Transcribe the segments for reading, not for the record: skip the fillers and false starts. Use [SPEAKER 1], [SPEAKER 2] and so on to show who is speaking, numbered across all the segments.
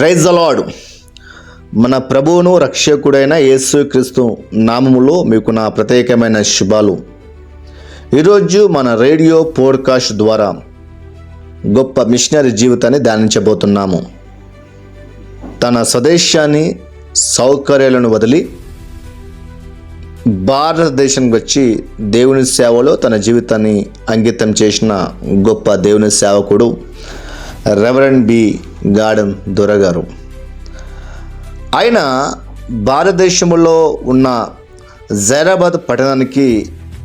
[SPEAKER 1] Praise the lord. మన ప్రభువును రక్షకుడైన యేసుక్రీస్తు నామములో మీకు నా ప్రత్యేకమైన శుభాలు. ఈరోజు మన రేడియో పోడ్కాస్ట్ ద్వారా గొప్ప మిషనరీ జీవితాన్ని ధ్యానించబోతున్నాము. తన స్వదేశాన్ని సౌకర్యాలను వదిలి భారతదేశానికి వచ్చి దేవుని సేవలో తన జీవితాన్ని అంకితం చేసిన గొప్ప దేవుని సేవకుడు రెవరెండ్ బి గార్డెన్ దొర గారు. ఆయన భారతదేశంలో ఉన్న జైరాబాద్ పట్టణానికి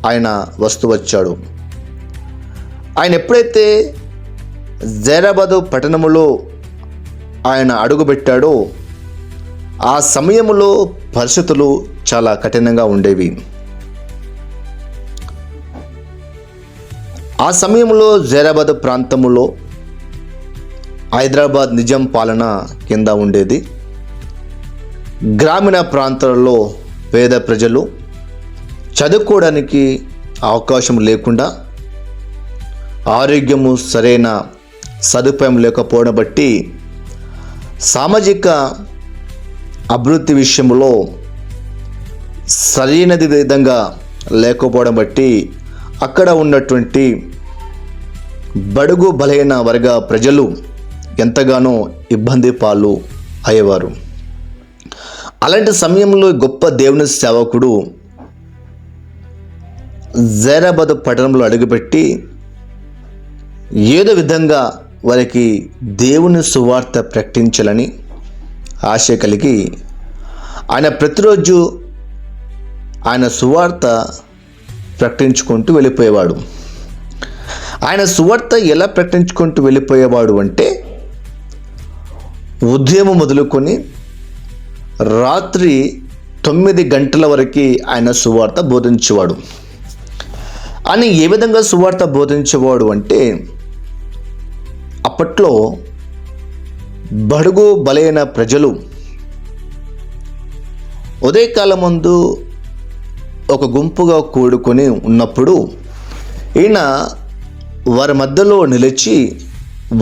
[SPEAKER 1] ఆయన వచ్చాడు. ఆయన ఎప్పుడైతే జైరాబాద్ పట్టణంలో ఆయన అడుగుపెట్టాడో ఆ సమయంలో పరిస్థితులు చాలా కఠినంగా ఉండేవి. ఆ సమయంలో జైరాబాద్ ప్రాంతంలో హైదరాబాద్ నిజాం పాలన కింద ఉండేది. గ్రామీణ ప్రాంతాలలో పేద ప్రజలు చదువుకోవడానికి అవకాశం లేకుండా, ఆరోగ్యము సరైన సదుపాయం లేకపోవడం బట్టి, సామాజిక అభివృద్ధి విషయంలో సరైనది విధంగా లేకపోవడం బట్టి అక్కడ ఉన్నటువంటి బడుగు బలహీన వర్గ ప్రజలు ఎంతగానో ఇబ్బంది పాలు అయ్యేవారు. అలాంటి సమయంలో గొప్ప దేవుని సేవకుడు జైరాబాద్ పట్టణంలో అడుగుపెట్టి ఏదో విధంగా వారికి దేవుని సువార్త ప్రకటించాలని ఆశ కలిగి ఆయన ప్రతిరోజు ఆయన సువార్త ప్రకటించుకుంటూ వెళ్ళిపోయేవాడు. ఆయన సువార్త ఎలా ప్రకటించుకుంటూ వెళ్ళిపోయేవాడు అంటే, ఉదయం మొదలుకొని రాత్రి 9 గంటల వరకు ఆయన సువార్త బోధించేవాడు. ఆయన ఏ విధంగా సువార్త బోధించేవాడు అంటే, అప్పట్లో బడుగు బలైన ప్రజలు ఉదయకాలం ముందు ఒక గుంపుగా కూడుకొని ఉన్నప్పుడు ఈయన వారి మధ్యలో నిలిచి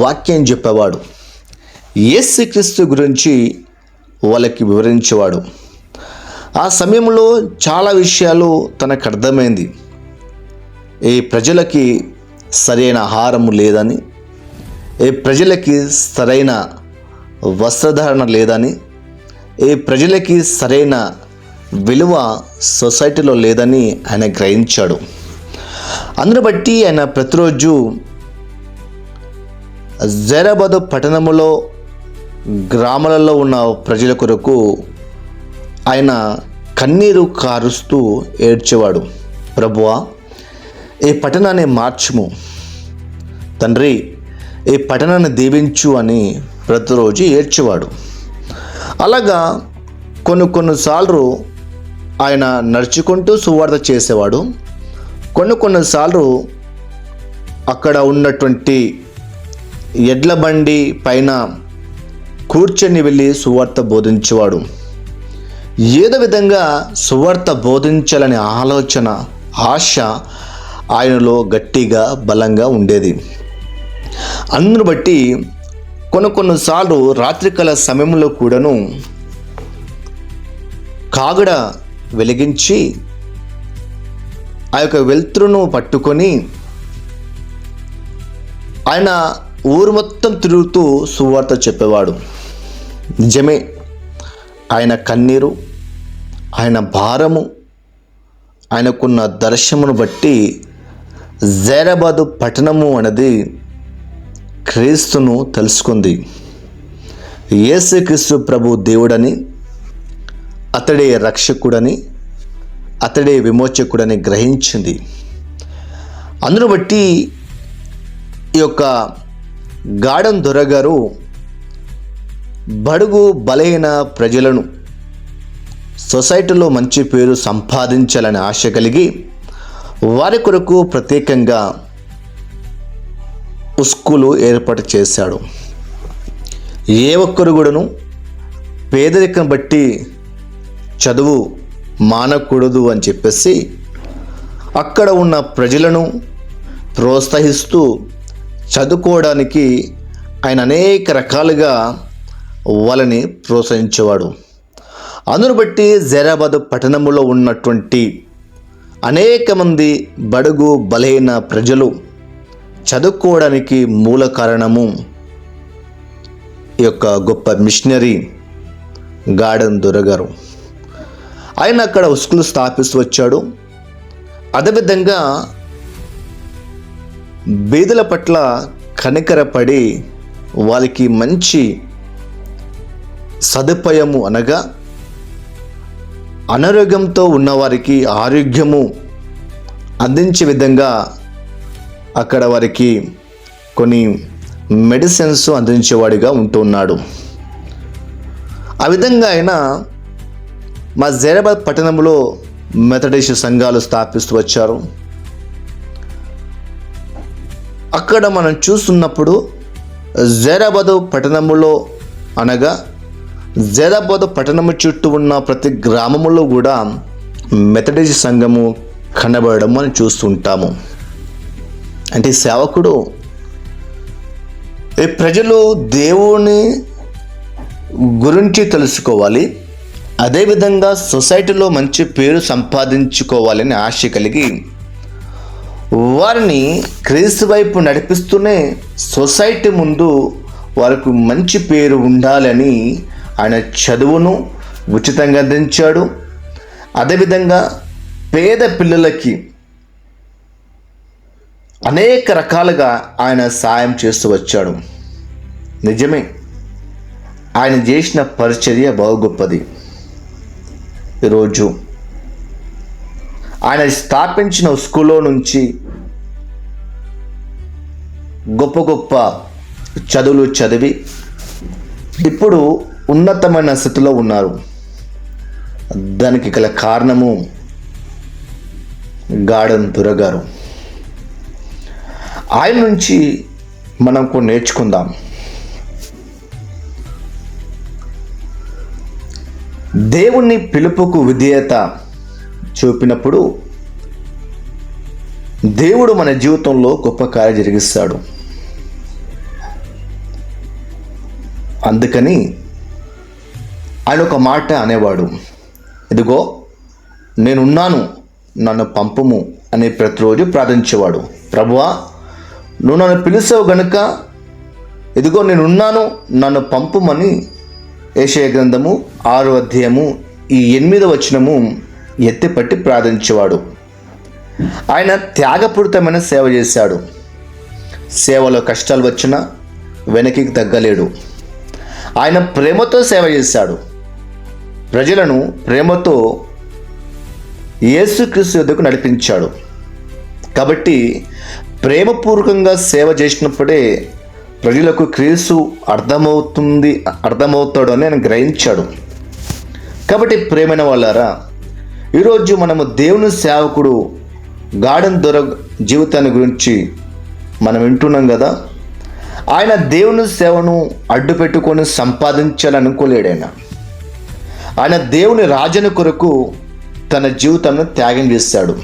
[SPEAKER 1] వాక్యం చెప్పేవాడు. యేసుక్రీస్తు గురించి వాళ్ళకి వివరించేవాడు. ఆ సమయంలో చాలా విషయాలు తనకు అర్థమైంది. ఈ ప్రజలకి సరైన ఆహారము లేదని, ఈ ప్రజలకి సరైన వస్త్రధారణ లేదని, ఈ ప్రజలకి సరైన విలువ సొసైటీలో లేదని ఆయన గ్రహించాడు. అందును బట్టి ఆయన ప్రతిరోజు జైరాబాద్ పట్టణంలో గ్రామాలలో ఉన్న ప్రజల కొరకు ఆయన కన్నీరు కారుస్తూ ఏడ్చేవాడు. ప్రభువా, ఈ పట్టణాన్ని మార్చుము తండ్రి, ఈ పట్టణాన్ని దీవించు అని ప్రతిరోజు ఏడ్చేవాడు. అలాగా కొన్నిసార్లు ఆయన నడుచుకుంటూ సువార్త చేసేవాడు. కొన్నిసార్లు అక్కడ ఉన్నటువంటి ఎడ్ల బండి పైన కూర్చొని వెళ్ళి సువార్త బోధించేవాడు. ఏదో విధంగా సువార్త బోధించాలనే ఆలోచన, ఆశ ఆయనలో గట్టిగా బలంగా ఉండేది. అందును బట్టి కొన్నిసార్లు రాత్రికాల సమయంలో కూడాను కాగడ వెలిగించి ఆ యొక్క వెలుతురును పట్టుకొని ఆయన ఊరు మొత్తం తిరుగుతూ సువార్త చెప్పేవాడు. నిజమే, ఆయన కన్నీరు, ఆయన భారము, ఆయనకున్న దర్శనమును బట్టి జైరాబాదు పట్టణము అనేది క్రీస్తును తెలుసుకుంది. యేసుక్రీస్తు ప్రభు దేవుడని, అతడే రక్షకుడని, అతడే విమోచకుడని గ్రహించింది. అందును బట్టి ఈ యొక్క గార్డెన్ దొర గారు బడుగు బలహీన ప్రజలను సొసైటీలో మంచి పేరు సంపాదించాలని ఆశ కలిగి వారి కొరకు ప్రత్యేకంగా స్కూలు ఏర్పాటు చేశాడు. ఏ ఒక్కరు కూడాను పేదరికం బట్టి చదువు మానకూడదు అని చెప్పేసి అక్కడ ఉన్న ప్రజలను ప్రోత్సహిస్తూ చదువుకోవడానికి ఆయన అనేక రకాలుగా వాళ్ళని ప్రోత్సహించేవాడు. అందును బట్టి జైరాబాదు పట్టణంలో ఉన్నటువంటి అనేక మంది బడుగు బలహీన ప్రజలు చదువుకోవడానికి మూల కారణము ఈ యొక్క గొప్ప మిషనరీ గార్డెన్ దొరగారు. ఆయన అక్కడ స్కూల్ స్థాపిస్తూ వచ్చాడు. అదేవిధంగా బీదల పట్ల కనికరపడి వాళ్ళకి మంచి సదుపాయము అనగా అనారోగ్యంతో ఉన్నవారికి ఆరోగ్యము అందించే విధంగా అక్కడ వారికి కొన్ని మెడిసిన్స్ అందించేవాడిగా ఉంటున్నాడు. ఆ విధంగా ఆయన మా జైరాబాద్ పట్టణంలో మెథడిస్ట్ సంఘాలు స్థాపిస్తూ వచ్చారు. అక్కడ మనం చూస్తున్నప్పుడు జైరాబాదు పట్టణంలో అనగా జైరాబాదు పట్టణము చుట్టూ ఉన్న ప్రతి గ్రామములో కూడా మెథడిస్ట్ సంఘము కనబడడం మనం చూస్తుంటాము. అంటే సేవకుడు ఈ ప్రజలు దేవుని గురించి తెలుసుకోవాలి, అదేవిధంగా సొసైటీలో మంచి పేరు సంపాదించుకోవాలని ఆశ కలిగి వారిని క్రీస్తు వైపు నడిపిస్తూనే సొసైటీ ముందు వారికి మంచి పేరు ఉండాలని ఆయన చదువును ఉచితంగా అందించాడు. అదేవిధంగా పేద పిల్లలకి అనేక రకాలుగా ఆయన సాయం చేస్తూ వచ్చాడు. నిజమే, ఆయన చేసిన పరిచర్య బహు గొప్పది. ఈరోజు ఆయన స్థాపించిన స్కూల్లో నుంచి గొప్ప గొప్ప చదువులు చదివి ఇప్పుడు ఉన్నతమైన స్థితిలో ఉన్నారు. దానికి గల కారణము గార్డెన్ దొరగారు. ఆయన నుంచి మనం కొన్ని నేర్చుకుందాం. దేవుని పిలుపుకు విధేయత చూపినప్పుడు దేవుడు మన జీవితంలో గొప్ప కార్యం జరిగిస్తాడు. అందుకని ఆయన ఒక మాట అనేవాడు, ఇదిగో నేనున్నాను, నన్ను పంపుము అని ప్రతిరోజు ప్రార్థించేవాడు. ప్రభువా, నువ్వు నన్ను పిలిచావు గనుక ఇదిగో నేనున్నాను, నన్ను పంపుమని యెషయా గ్రంథము 6వ అధ్యాయము ఈ 8వ వచనము ఎత్తిపట్టి ప్రార్థించేవాడు. ఆయన త్యాగపూరితమైన సేవ చేశాడు. సేవలో కష్టాలు వచ్చినా వెనక్కి తగ్గలేడు. ఆయన ప్రేమతో సేవ చేశాడు. ప్రజలను ప్రేమతో యేసుక్రీస్తు యొద్దకు నడిపించాడు. కాబట్టి ప్రేమపూర్వకంగా సేవ చేసినప్పుడే ప్రజలకు క్రీస్తు అర్థమవుతాడు అని ఆయన గ్రహించాడు. కాబట్టి ప్రేమైన వాళ్ళారా, ఈరోజు మనము దేవుని సేవకుడు గార్డెన్ దొర జీవితాన్ని గురించి మనం వింటున్నాం కదా. ఆయన దేవుని సేవను అడ్డు పెట్టుకొని సంపాదించాలనుకోలేడు. ఆయన దేవుని రాజన కొరకు తన జీవితాన్ని త్యాగం చేశాడు.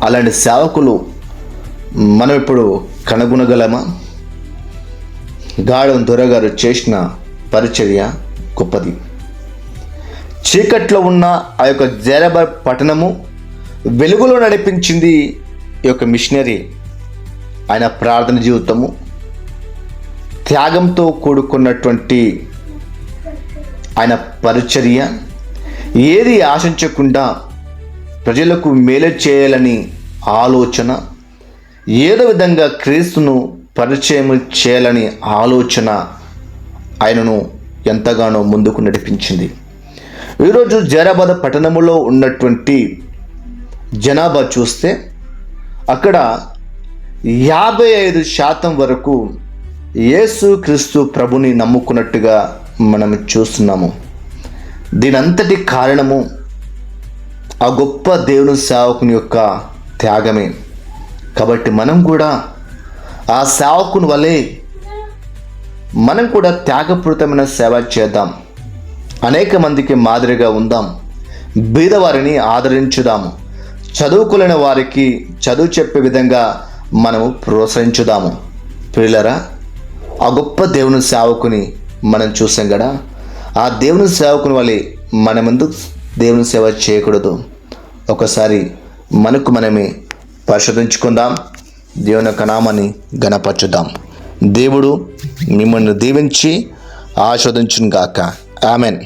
[SPEAKER 1] అలాంటి సేవకులు మనం ఇప్పుడు కనుగొనగలమా? గార్డెన్ దొరగారు చేసిన పరిచర్య గొప్పది. చీకట్లో ఉన్న ఆ యొక్క జైరాబాద్ పట్టణము వెలుగులో నడిపించింది ఈ యొక్క మిషనరీ. ఆయన ప్రార్థన జీవితము, త్యాగంతో కూడుకున్నటువంటి ఆయన పరిచర్య, ఏది ఆశించకుండా ప్రజలకు మేలు చేయాలని ఆలోచన, ఏదో విధంగా క్రీస్తును పరిచయం చేయాలని ఆలోచన ఆయనను ఎంతగానో ముందుకు నడిపించింది. ఈరోజు జైరాబాద్ పట్టణంలో ఉన్నటువంటి జనాభా చూస్తే అక్కడ 55% వరకు యేసు క్రీస్తు ప్రభుని నమ్ముకున్నట్టుగా మనం చూస్తున్నాము. దీనంతటి కారణము ఆ గొప్ప దేవుని సేవకుని యొక్క త్యాగమే. కాబట్టి మనం కూడా ఆ సేవకుని వలె మనం కూడా త్యాగపూరితమైన సేవ చేద్దాం. అనేక మందికి మాదిరిగా ఉందాం. బీదవారిని ఆదరించుదాము. చదువుకోలేని వారికి చదువు చెప్పే విధంగా మనము ప్రోత్సహించుదాము. ప్రియులరా, ఆ గొప్ప దేవుని సేవకుని మనం చూసాం కదా. ఆ దేవుని సేవకుని వలె మన ముందు దేవుని సేవ చేయకూడదు. ఒకసారి మనకు మనమే పరిశోధించుకుందాం. దేవుని యొక్క నామాన్ని ఘనపరచుదాం. దేవుడు మిమ్మల్ని దీవించి ఆశీర్వదించును గాక. ఆమెన్.